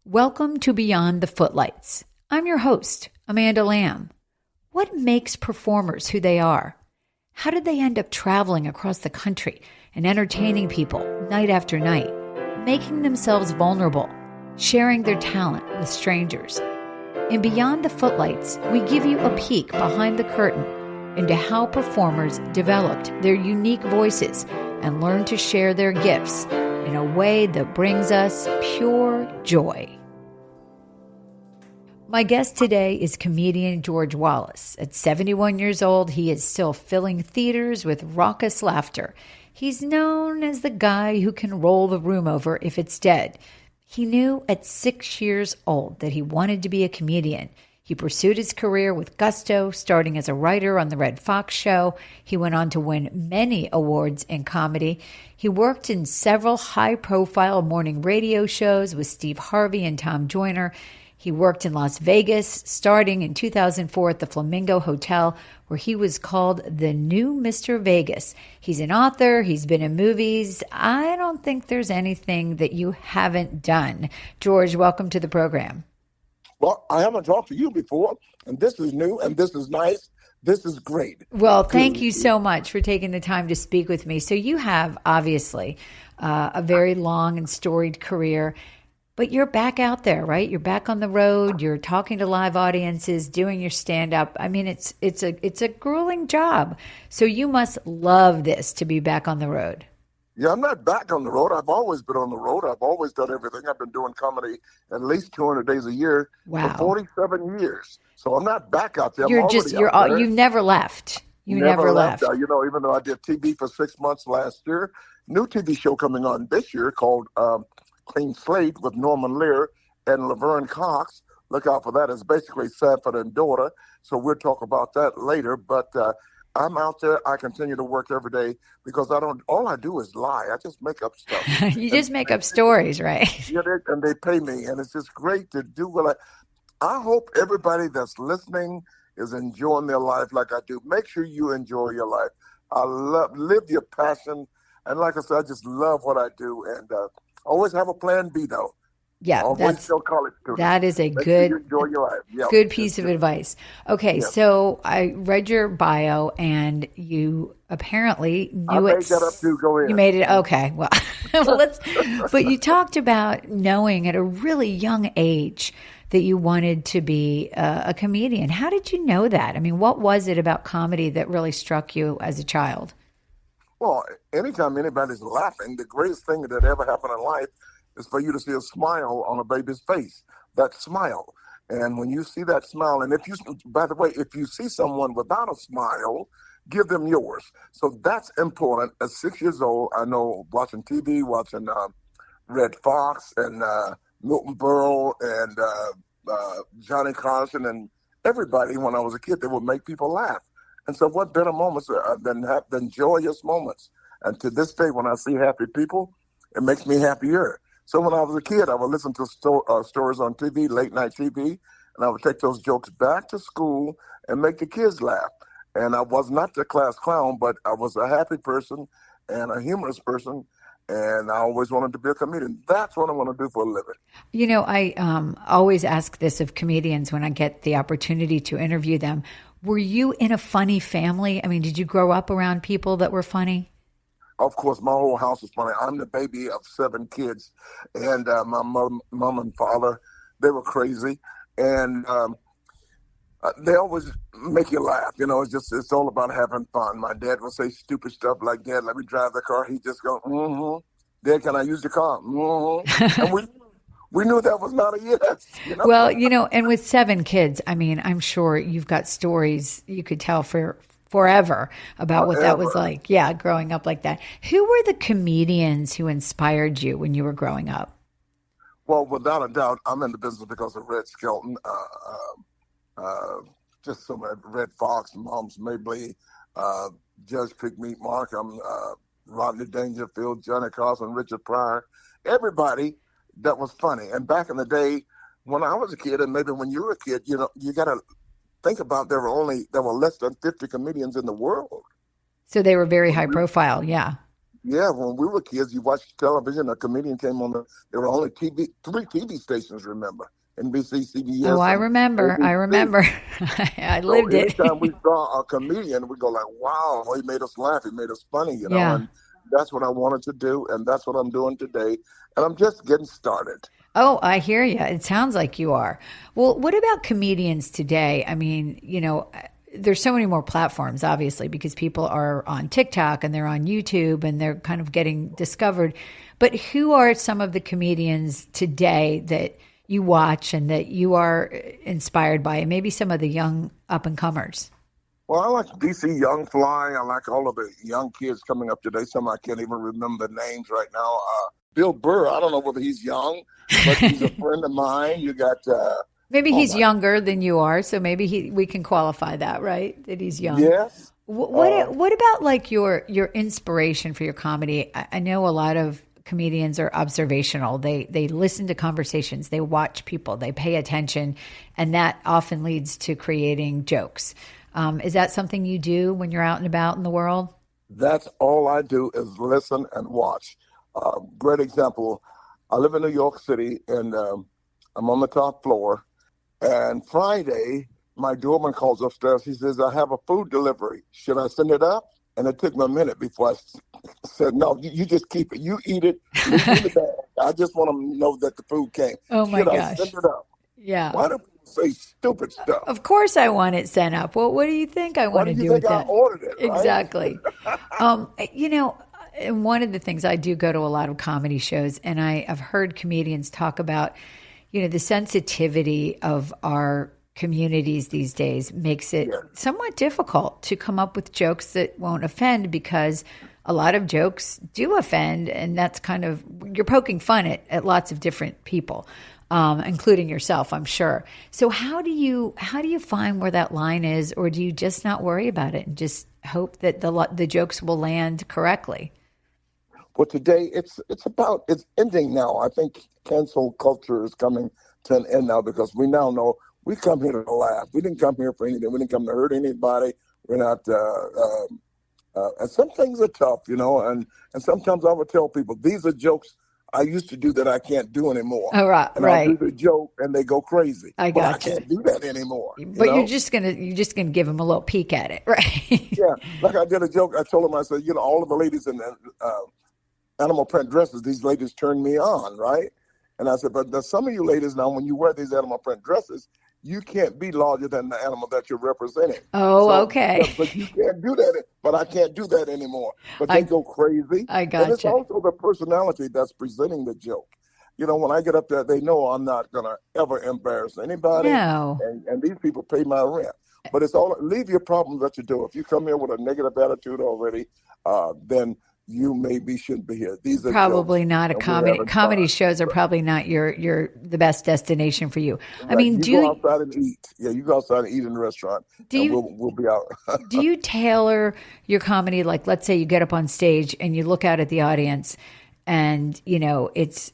Welcome to Beyond the Footlights. I'm your host, Amanda Lamb. What makes performers who they are? How did they end up traveling across the country and entertaining people night after night, making themselves vulnerable, sharing their talent with strangers? In Beyond the Footlights, we give you a peek behind the curtain into how performers developed their unique voices and learned to share their gifts in a way that brings us pure joy. My guest today is comedian George Wallace. At 71 years old, he is still filling theaters with raucous laughter. He's known as the guy who can roll the room over if it's dead. He knew at 6 years old that he wanted to be a comedian. He pursued his career with gusto, starting as a writer on The Red Fox Show. He went on to win many awards in comedy. He worked in several high-profile morning radio shows with Steve Harvey and Tom Joyner. He worked in Las Vegas, starting in 2004 at the Flamingo Hotel, where he was called the new Mr. Vegas. He's an author. He's been in movies. I don't think there's anything that you haven't done. George, welcome to the program. Well, I haven't talked to you before, and this is new, and this is nice. This is great. Well, thank you so much for taking the time to speak with me. So you have, obviously, a very long and storied career, but you're back out there, right? You're back on the road. You're talking to live audiences, doing your stand-up. I mean, it's a grueling job. So you must love this, to be back on the road. Yeah, I'm not back on the road. I've always been on the road. I've always done everything. I've been doing comedy at least 200 days a year for 47 years. So I'm not back out there. You never left. You never left. Even though I did TV for 6 months last year, new TV show coming on this year called Clean Slate with Norman Lear and Laverne Cox. Look out for that. It's basically Sanford and Daughter. So we'll talk about that later. But I'm out there. I continue to work every day because all I do is lie. I just make up stuff. You just make up stories, right? Yeah, and they pay me. And it's just great to do what I hope everybody that's listening is enjoying their life like I do. Make sure you enjoy your life. Live your passion. And like I said, I just love what I do. And always have a plan B, though. Yeah, that is a good, enjoy your life. Yeah. Good piece of advice. Okay, yeah. So I read your bio, and you apparently knew it. I made that up too. Go ahead. You made it. Okay, well, But you talked about knowing at a really young age that you wanted to be a comedian. How did you know that? I mean, what was it about comedy that really struck you as a child? Well, anytime anybody's laughing, the greatest thing that ever happened in life is for you to see a smile on a baby's face, that smile. And when you see that smile, and by the way, if you see someone without a smile, give them yours. So that's important. At 6 years old, I know watching TV, watching Red Fox and Milton Berle and Johnny Carson and everybody when I was a kid, they would make people laugh. And so what better moments than joyous moments? And to this day, when I see happy people, it makes me happier. So when I was a kid, I would listen to stories on TV, late night TV, and I would take those jokes back to school and make the kids laugh. And I was not the class clown, but I was a happy person and a humorous person, and I always wanted to be a comedian. That's what I want to do for a living. You know, I always ask this of comedians when I get the opportunity to interview them. Were you in a funny family? I mean, did you grow up around people that were funny? Of course, my whole house was funny. I'm the baby of 7 kids, and my mom and father, they were crazy, and they always make you laugh. You know, it's all about having fun. My dad would say stupid stuff like, "Dad, let me drive the car." He'd just go, "Mm-hmm." "Dad, can I use the car?" "Mm-hmm." And we knew that was not a yes. You know? Well, and with 7 kids, I mean, I'm sure you've got stories you could tell for forever about what that was like. Yeah, growing up like that. Who were the comedians who inspired you when you were growing up? Well, without a doubt, I'm in the business because of Red Skelton, just so many, Red Fox, Moms Mabley, Judge Pigmeat Markham, Rodney Dangerfield, Johnny Carson, Richard Pryor, everybody that was funny. And back in the day, when I was a kid, and maybe when you were a kid, you got to think about there were less than 50 comedians in the world. So they were very high profile, yeah. Yeah, when we were kids, you watched television. A comedian came on. There were only three TV stations. Remember, NBC, Oh, CBS, I and remember. I ABC. remember. I So lived it. anytime we saw a comedian, we go like, "Wow, he made us laugh. He made us funny," Yeah. And that's what I wanted to do, and that's what I'm doing today. And I'm just getting started. Oh, I hear you. It sounds like you are. Well, what about comedians today? I mean, there's so many more platforms, obviously, because people are on TikTok and they're on YouTube and they're kind of getting discovered. But who are some of the comedians today that you watch and that you are inspired by, and maybe some of the young up and comers? Well, I like DC Young Fly. I like all of the young kids coming up today. Some I can't even remember the names right now. Bill Burr, I don't know whether he's young, but he's a friend of mine. You got, Maybe oh he's my, younger than you are, so maybe we can qualify that, right? That he's young. yes. What about like your inspiration for your comedy? I know a lot of comedians are observational. They listen to conversations, they watch people, they pay attention, and that often leads to creating jokes. Is that something you do when you're out and about in the world? That's all I do is listen and watch. Great example. I live in New York City, and I'm on the top floor. And Friday, my doorman calls upstairs. He says, "I have a food delivery. Should I send it up?" And it took me a minute before said, "No, you just keep it. You eat it. Leave me the bag. I just want to know that the food came. Oh my Should I send gosh. it up?" Yeah. Why do people say stupid stuff? Of course I want it sent up. Well, what do you think I Why want do to you do think with I that? ordered it, right? Exactly. You know, and one of the things I do go to a lot of comedy shows, and I've heard comedians talk about, the sensitivity of our communities these days makes it Yeah. somewhat difficult to come up with jokes that won't offend because a lot of jokes do offend, and that's kind of you're poking fun at lots of different people, including yourself, I'm sure. So how do you find where that line is, or do you just not worry about it and just hope that the jokes will land correctly? But today, it's ending now. I think cancel culture is coming to an end now because we now know we come here to laugh. We didn't come here for anything. We didn't come to hurt anybody. We're not. And some things are tough, and sometimes I would tell people these are jokes I used to do that I can't do anymore. Oh, right, And I'll do right. the joke and they go crazy. I Well, I gotcha. can't do that anymore, you But you're know? just gonna give them a little peek at it, right? Yeah. Like I did a joke. I told them, I said, all of the ladies in the animal print dresses, these ladies turned me on, right? And I said, but there's some of you ladies now, when you wear these animal print dresses, you can't be larger than the animal that you're representing. Oh, So, okay. but you can't do that. But I can't do that anymore. But they I go crazy. I And it's gotcha. also the personality that's presenting the joke. When I get up there, they know I'm not going to ever embarrass anybody. No. And these people pay my rent. But it's all, leave your problems at your door. If you come here with a negative attitude already, then you maybe shouldn't be here. These are jokes, Probably not a and we're comedy. having Comedy fun. shows are probably not your the best destination for you. I Right. mean, You go outside and eat. Yeah, you go outside and eat in the restaurant, do and you we'll be out. do you tailor your comedy, like let's say you get up on stage and you look out at the audience and it's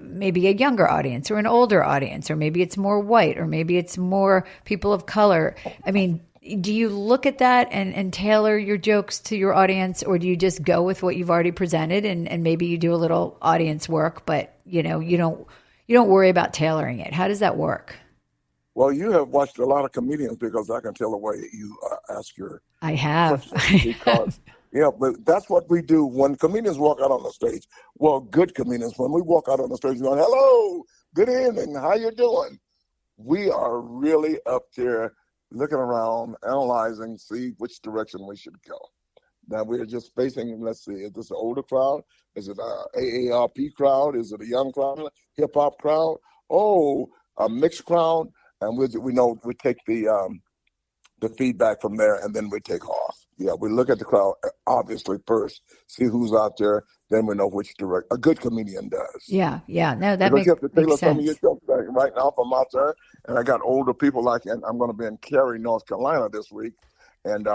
maybe a younger audience or an older audience, or maybe it's more white, or maybe it's more people of color. I mean, do you look at that and tailor your jokes to your audience, or do you just go with what you've already presented and maybe you do a little audience work, but you don't worry about tailoring it? How does that work? Well, you have watched a lot of comedians because I can tell the way you ask your I have. questions. Because yeah, but that's what we do when comedians walk out on the stage. Well, good comedians, when we walk out on the stage, going, "Hello, good evening, how you doing?" We are really up there looking around, analyzing, see which direction we should go. Now we're just facing, let's see, is this an older crowd? Is it a AARP crowd? Is it a young crowd? Hip hop crowd? Oh, a mixed crowd? And we know we take the feedback from there, and then we take off. Yeah, we look at the crowd obviously first, see who's out there, then we know which direct a good comedian does. Yeah, yeah. No, that Because you have to makes tailor some of your sense. jokes right now from out there. And I got older people and I'm going to be in Cary, North Carolina this week, and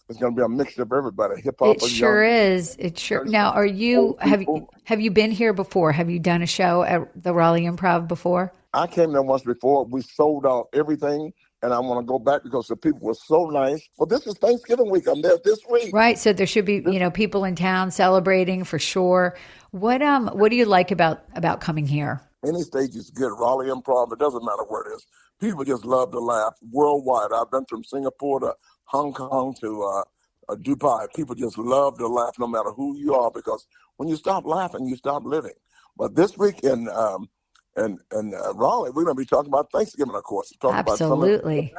it's going to be a mixture of everybody, hip It hop and sure young is. It sure. Now, are you old have people. have you been here before? Have you done a show at the Raleigh Improv before? I came there once before. We sold out everything. and I want to go back because the people were so nice. Well, this is Thanksgiving week. I'm there this week. Right. So there should be, people in town celebrating for sure. What do you like about coming here? Any stage is good. Raleigh Improv, it doesn't matter where it is. People just love to laugh worldwide. I've been from Singapore to Hong Kong to Dubai. People just love to laugh no matter who you are, because when you stop laughing, you stop living. But this week in Raleigh, we're going to be talking about Thanksgiving, of course. Absolutely.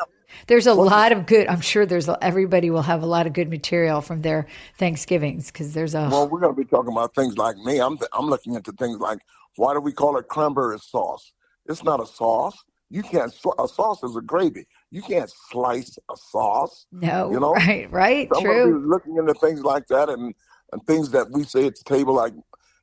There's a lot of good. I'm sure everybody will have a lot of good material from their Thanksgivings, because there's a. Well, we're going to be talking about things like me. I'm looking into things like, why do we call it cranberry sauce? It's not a sauce. You can't. A sauce is a gravy. You can't slice a sauce. No. You know. Right. So True. I'm going to be looking into things like that, and things that we say at the table, like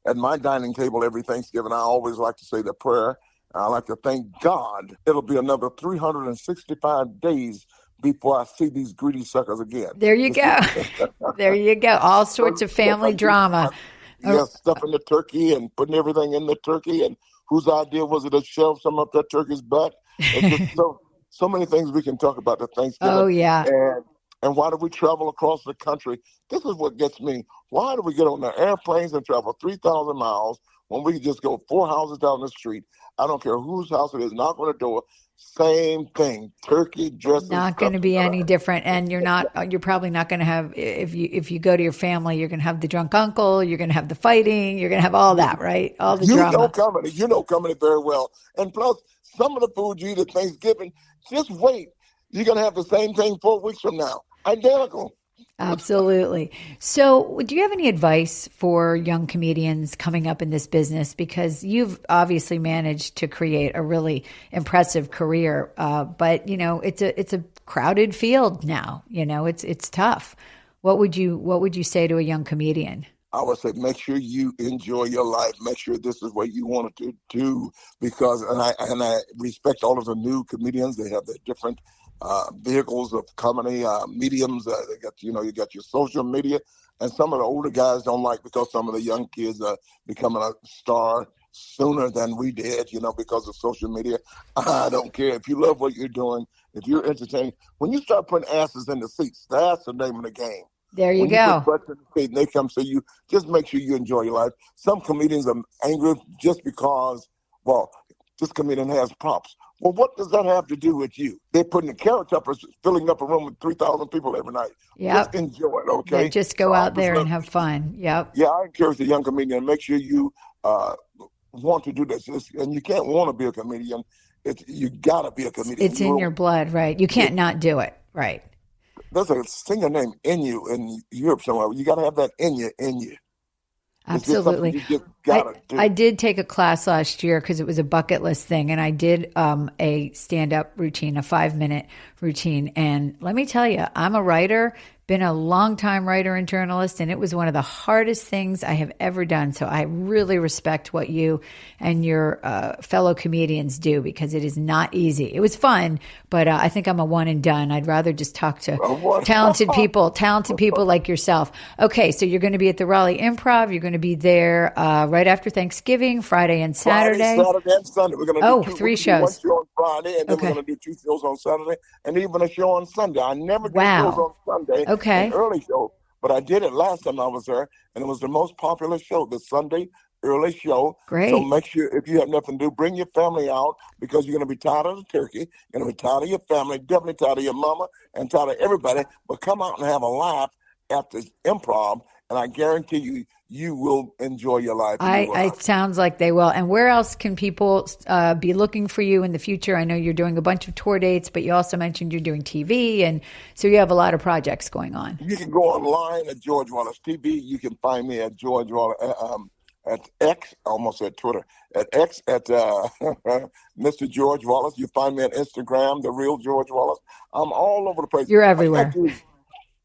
at my dining table every Thanksgiving. I always like to say the prayer. I like to thank God. It'll be another 365 days before I see these greedy suckers again. There you go. There you go. All sorts of family drama. Yes, stuffing the turkey and putting everything in the turkey. And whose idea was it to shove some up that turkey's butt? It's just so many things we can talk about the Thanksgiving. Oh, yeah. And why do we travel across the country? This is what gets me. Why do we get on the airplanes and travel 3,000 miles when we can just go 4 houses down the street? I don't care whose house it is, knock on the door, same thing. Turkey, dressing. Not going to be any different. And you're probably not going to have, if you go to your family, you're going to have the drunk uncle, you're going to have the fighting, you're going to have all that, right? All the drama. You know comedy very well. And plus, some of the food you eat at Thanksgiving, just wait. You're going to have the same thing 4 weeks from now. Identical. Absolutely. So do you have any advice for young comedians coming up in this business? Because you've obviously managed to create a really impressive career, but it's a crowded field now. It's tough. What would you say to a young comedian? I would say make sure you enjoy your life. Make sure this is what you want to do, because and I respect all of the new comedians. They have their different vehicles of comedy, mediums. They got you got your social media, and some of the older guys don't like, because some of the young kids are becoming a star sooner than we did, because of social media. I don't care if you love what you're doing, if you're entertaining. When you start putting asses in the seats, that's the name of the game. There you go. Put butts in the seat and they come see you. Just make sure you enjoy your life. Some comedians are angry just because, this comedian has props. Well, what does that have to do with you? They're putting the carrot toppers, filling up a room with 3,000 people every night. Yep. Just enjoy it, okay? Yeah, just go out there and have fun. Yep. Yeah, I encourage the young comedian, make sure you want to do this. And you can't want to be a comedian. You got to be a comedian. It's in your blood, right? You can't not do it, right? There's a singer named Inu in Europe somewhere. You got to have that in you. Absolutely. You just gotta do. I did take a class last year because it was a bucket list thing, and I did a stand-up routine, a 5-minute routine. And let me tell you, I'm a writer, been a long-time writer and journalist, and it was one of the hardest things I have ever done. So I really respect what you and your fellow comedians do, because it is not easy. It was fun, but I think I'm a one and done. I'd rather just talk to talented people like yourself. Okay, so you're going to be at the Raleigh Improv. You're going to be there right after Thanksgiving, Friday and Saturday. Saturday and Sunday. We're going to do 3 shows. One show on Friday, and then we're going to do 2 shows on Saturday, and even a show on Sunday. I never do shows on Sunday. Okay. An early show, but I did it last time I was there, and it was the most popular show, the Sunday early show. Great. So make sure, if you have nothing to do, bring your family out, because you're going to be tired of the turkey, you're going to be tired of your family, definitely tired of your mama, and tired of everybody. But come out and have a laugh at the Improv, and I guarantee you, you will enjoy your life. It sounds like they will. And where else can people be looking for you in the future? I know you're doing a bunch of tour dates, but you also mentioned you're doing TV, and so you have a lot of projects going on. You can go online at George Wallace TV. You can find me at George Wallace at X, almost at Twitter, at X at Mr. George Wallace. You find me on Instagram, The Real George Wallace. I'm all over the place. You're everywhere.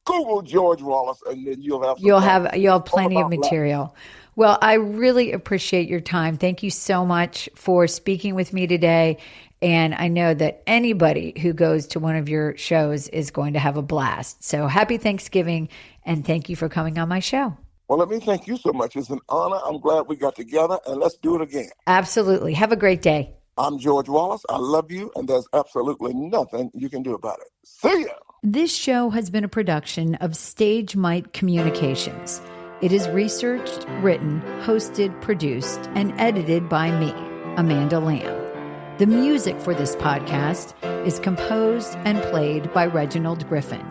Google George Wallace, and then you'll have plenty of material. Well, I really appreciate your time. Thank you so much for speaking with me today. And I know that anybody who goes to one of your shows is going to have a blast. So happy Thanksgiving, and thank you for coming on my show. Well, let me thank you so much. It's an honor. I'm glad we got together, and let's do it again. Absolutely. Have a great day. I'm George Wallace. I love you, and there's absolutely nothing you can do about it. See ya! This show has been a production of Stage Might Communications. It is researched, written, hosted, produced, and edited by me, Amanda Lamb. The music for this podcast is composed and played by Reginald Griffin.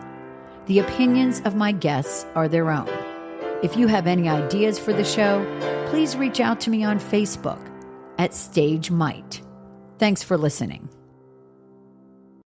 The opinions of my guests are their own. If you have any ideas for the show, please reach out to me on Facebook at Stage Might. Thanks for listening.